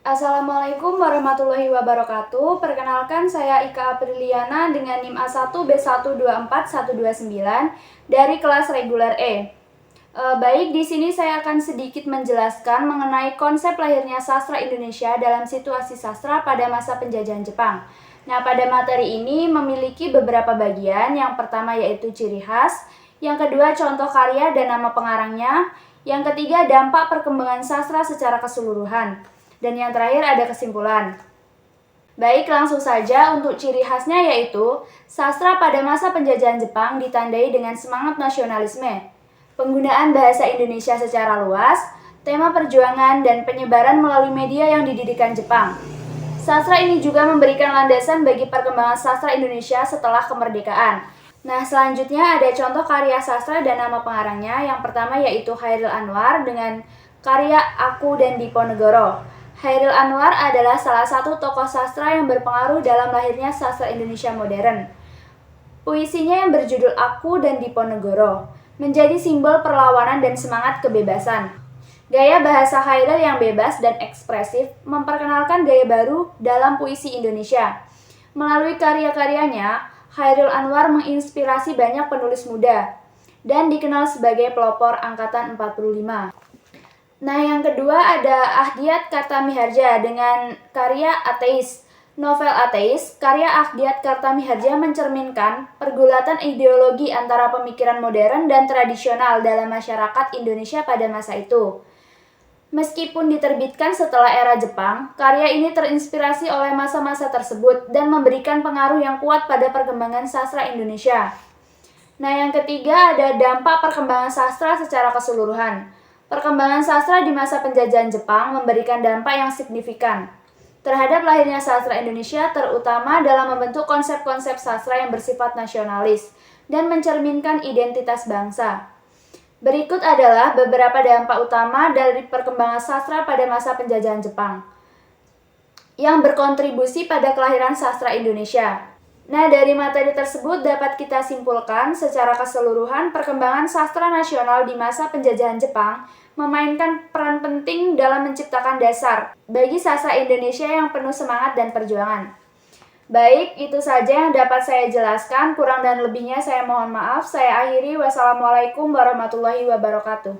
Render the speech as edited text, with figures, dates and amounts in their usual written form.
Assalamualaikum warahmatullahi wabarakatuh. Perkenalkan, saya Ika Apriliana dengan NIM A1B124129 dari kelas reguler E. Baik, di sini saya akan sedikit menjelaskan mengenai konsep lahirnya sastra Indonesia dalam situasi sastra pada masa penjajahan Jepang. Nah, pada materi ini memiliki beberapa bagian. Yang pertama yaitu ciri khas, yang kedua contoh karya dan nama pengarangnya, yang ketiga dampak perkembangan sastra secara keseluruhan, dan yang terakhir ada kesimpulan. Baik, langsung saja untuk ciri khasnya yaitu sastra pada masa penjajahan Jepang ditandai dengan semangat nasionalisme, penggunaan bahasa Indonesia secara luas, tema perjuangan, dan penyebaran melalui media yang didirikan Jepang. Sastra ini juga memberikan landasan bagi perkembangan sastra Indonesia setelah kemerdekaan. Nah, selanjutnya ada contoh karya sastra dan nama pengarangnya. Yang pertama yaitu Chairil Anwar dengan karya Aku dan Diponegoro. Chairil Anwar adalah salah satu tokoh sastra yang berpengaruh dalam lahirnya sastra Indonesia modern. Puisinya yang berjudul Aku dan Diponegoro menjadi simbol perlawanan dan semangat kebebasan. Gaya bahasa Chairil yang bebas dan ekspresif memperkenalkan gaya baru dalam puisi Indonesia. Melalui karya-karyanya, Chairil Anwar menginspirasi banyak penulis muda dan dikenal sebagai pelopor angkatan 45. Nah, yang kedua ada Ahdiat Kartamiharja dengan karya Ateis. Novel Ateis, karya Ahdiat Kartamiharja mencerminkan pergulatan ideologi antara pemikiran modern dan tradisional dalam masyarakat Indonesia pada masa itu. Meskipun diterbitkan setelah era Jepang, karya ini terinspirasi oleh masa-masa tersebut dan memberikan pengaruh yang kuat pada perkembangan sastra Indonesia. Nah, yang ketiga ada dampak perkembangan sastra secara keseluruhan. Perkembangan sastra di masa penjajahan Jepang memberikan dampak yang signifikan terhadap lahirnya sastra Indonesia, terutama dalam membentuk konsep-konsep sastra yang bersifat nasionalis dan mencerminkan identitas bangsa. Berikut adalah beberapa dampak utama dari perkembangan sastra pada masa penjajahan Jepang yang berkontribusi pada kelahiran sastra Indonesia. Nah, dari materi tersebut dapat kita simpulkan secara keseluruhan perkembangan sastra nasional di masa penjajahan Jepang memainkan peran penting dalam menciptakan dasar bagi sastra Indonesia yang penuh semangat dan perjuangan. Baik, itu saja yang dapat saya jelaskan. Kurang dan lebihnya saya mohon maaf. Saya akhiri. Wassalamualaikum warahmatullahi wabarakatuh.